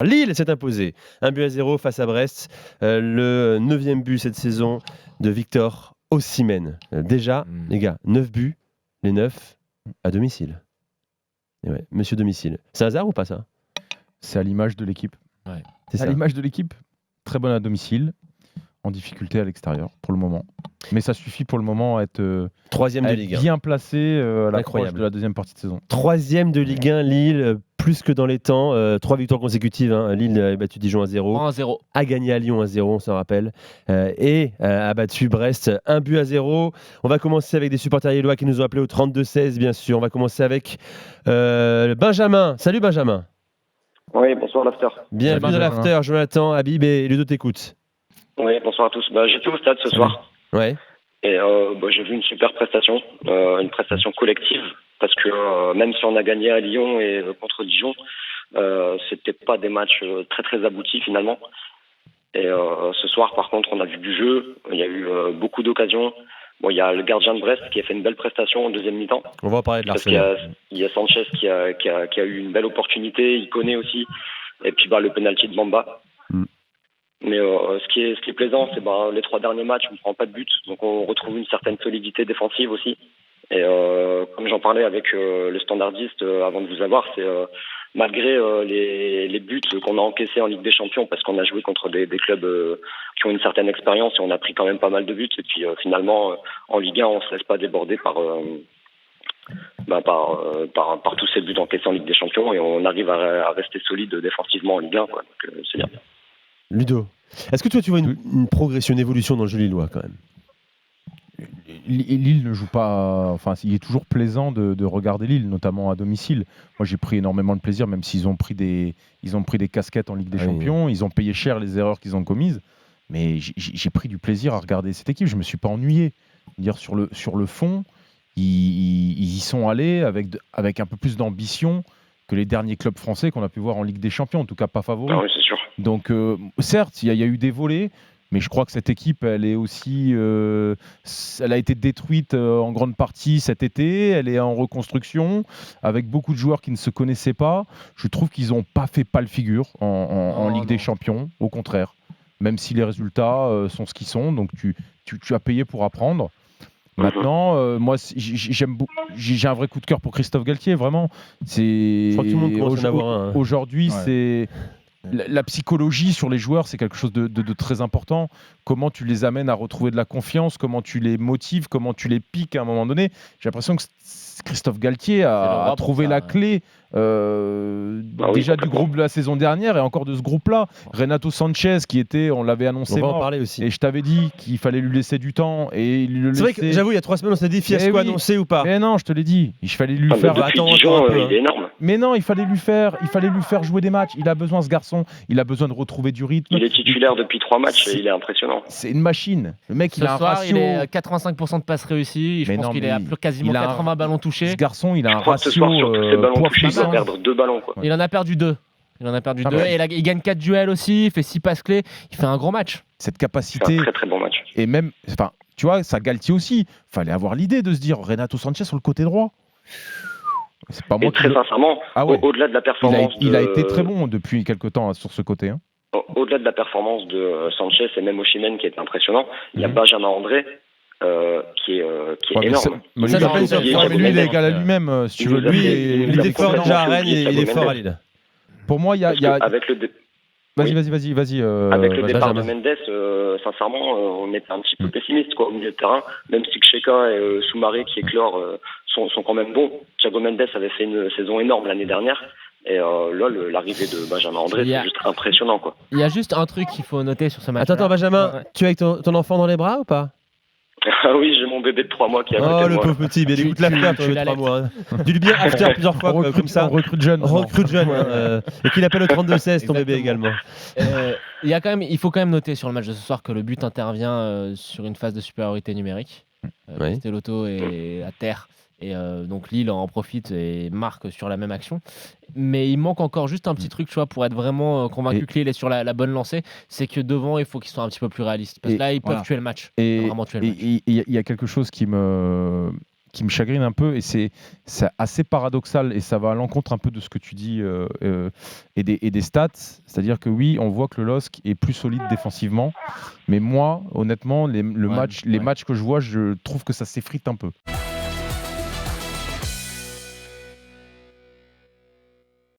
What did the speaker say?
Lille s'est imposé 1-0 face à Brest. Le 9e but cette saison de Victor Osimhen. Déjà, les gars, 9 buts, les 9 à domicile. Et ouais, monsieur domicile. C'est un hasard ou pas ça? C'est à l'image de l'équipe. Ouais. C'est à l'image de l'équipe. Très bonne à domicile, en difficulté à l'extérieur pour le moment. Mais ça suffit pour le moment à être 3e de Ligue 1. Bien placé à l'approche de la deuxième partie de saison. 3e de Ligue 1, Lille, plus que dans les temps. 3 victoires consécutives. Lille a battu Dijon 1-0. 1-0. A gagné à Lyon 1-0, on s'en rappelle. Et a battu Brest 1-0. On va commencer avec des supporters lillois qui nous ont appelés au 32-16, bien sûr. On va commencer avec Benjamin. Salut Benjamin. Oui, bonsoir l'after. Bienvenue dans l'after, Jonathan, Habib et Ludo t'écoutent. Oui, bonsoir à tous. J'étais au stade ce soir. Ouais. Et j'ai vu une super prestation, une prestation collective, parce que même si on a gagné à Lyon et contre Dijon, c'était pas des matchs très très aboutis finalement. Et ce soir, par contre, on a vu du jeu, il y a eu beaucoup d'occasions. Bon, il y a le gardien de Brest qui a fait une belle prestation en deuxième mi-temps. On va en parler de l'Arsenal. Il y a Sanchez qui a eu une belle opportunité, il connaît aussi. Et puis le penalty de Bamba. Mais ce qui est plaisant, c'est les 3 derniers matchs, on ne prend pas de but, donc on retrouve une certaine solidité défensive aussi. Et comme j'en parlais avec le standardiste avant de vous avoir, c'est malgré les buts qu'on a encaissés en Ligue des Champions, parce qu'on a joué contre des clubs qui ont une certaine expérience et on a pris quand même pas mal de buts. Et puis finalement, en Ligue 1, on ne se laisse pas déborder par tous ces buts encaissés en Ligue des Champions et on arrive à rester solide défensivement en Ligue 1. Donc c'est bien. Ludo, est-ce que toi tu vois une progression, une évolution dans le jeu lillois quand même? Lille ne joue pas. Enfin, il est toujours plaisant de regarder Lille, notamment à domicile. Moi, j'ai pris énormément de plaisir, même s'ils ont pris des casquettes en Ligue des Champions. Ils ont payé cher les erreurs qu'ils ont commises. Mais j'ai pris du plaisir à regarder cette équipe. Je me suis pas ennuyé. Dire sur le fond, ils y sont allés avec un peu plus d'ambition que les derniers clubs français qu'on a pu voir en Ligue des Champions, en tout cas pas favoris. Ah oui, c'est sûr. Donc, certes, il y a eu des volets, mais je crois que cette équipe, elle est aussi, elle a été détruite en grande partie cet été. Elle est en reconstruction, avec beaucoup de joueurs qui ne se connaissaient pas. Je trouve qu'ils n'ont pas fait pâle figure en Ligue des Champions, au contraire. Même si les résultats sont ce qu'ils sont, donc tu as payé pour apprendre. Maintenant, moi, j'ai un vrai coup de cœur pour Christophe Galtier, vraiment. Je crois que tout le monde commence à en avoir un. Aujourd'hui, c'est la psychologie sur les joueurs, c'est quelque chose de très important. Comment tu les amènes à retrouver de la confiance, comment tu les motives, comment tu les piques à un moment donné. J'ai l'impression que Christophe Galtier a trouvé la clé déjà du groupe de la saison dernière et encore de ce groupe-là. Renato Sanchez qui était, on l'avait annoncé, on va en parler aussi. Et je t'avais dit qu'il fallait lui laisser du temps et il le laissait. C'est vrai que j'avoue, il y a 3 semaines on s'est dit fiasco annoncé ou pas. Mais non, je te l'ai dit, il fallait lui faire. Il est énorme. Mais non, il fallait lui faire jouer des matchs. Il a besoin, ce garçon, il a besoin de retrouver du rythme. Il est titulaire depuis 3 matchs et il est impressionnant. C'est une machine. Le mec, il a un ratio. Il est à 85% de passes réussies. Je pense qu'il est à quasiment 80 ballons touchés. Ce garçon, il a un ratio. Ce soir, sur tous ces ballons touchés, il va perdre 2 ballons. Quoi. Il en a perdu 2. Et il gagne 4 duels aussi. Il fait 6 passes clés. Il fait un gros match. Cette capacité. C'est un très très bon match. Et même, tu vois, ça Galtier aussi. Fallait avoir l'idée de se dire Renato Sanchez sur le côté droit. C'est pas moi très sincèrement, au-delà de la performance. Il a été très bon depuis quelques temps sur ce côté. Hein. Au-delà de la performance de Sanchez et même Osimhen qui est impressionnant, il y a Benjamin André qui est énorme. Mais lui, il est égal à lui-même. Si tu veux, il est fort déjà à Rennes, il est fort à Lille. Pour moi, il y a. Avec le Vas-y. Avec le départ de Mendes, sincèrement, on était un petit peu pessimiste au milieu de terrain, même si Cheka et Soumaré qui éclore sont quand même bons. Thiago Mendes avait fait une saison énorme l'année dernière. Et là, l'arrivée de Benjamin André, c'est juste impressionnant. Quoi. Il y a juste un truc qu'il faut noter sur ce match. Attends, Benjamin, tu es avec ton enfant dans les bras ou pas? Ah oui, j'ai mon bébé de 3 mois qui est à côté de moi. Oh, le pauvre petit, mais il écoute l'after, tu as 3 mois. Dis-lui bien after plusieurs fois, comme ça. On recrute jeune. Et qu'il appelle au 32-16, ton bébé également. Il faut quand même noter sur le match de ce soir que le but intervient sur une phase de supériorité numérique. Castellotto est à terre. Et donc Lille en profite et marque sur la même action. Mais il manque encore juste un petit truc, tu vois, pour être vraiment convaincu que Lille est sur la bonne lancée. C'est que devant, il faut qu'ils soient un petit peu plus réalistes. Parce que là, ils peuvent tuer le match. Et il y a quelque chose qui qui me chagrine un peu, et c'est assez paradoxal, et ça va à l'encontre un peu de ce que tu dis et des stats. C'est-à-dire que oui, on voit que le LOSC est plus solide défensivement, mais moi, honnêtement, les matchs que je vois, je trouve que ça s'effrite un peu.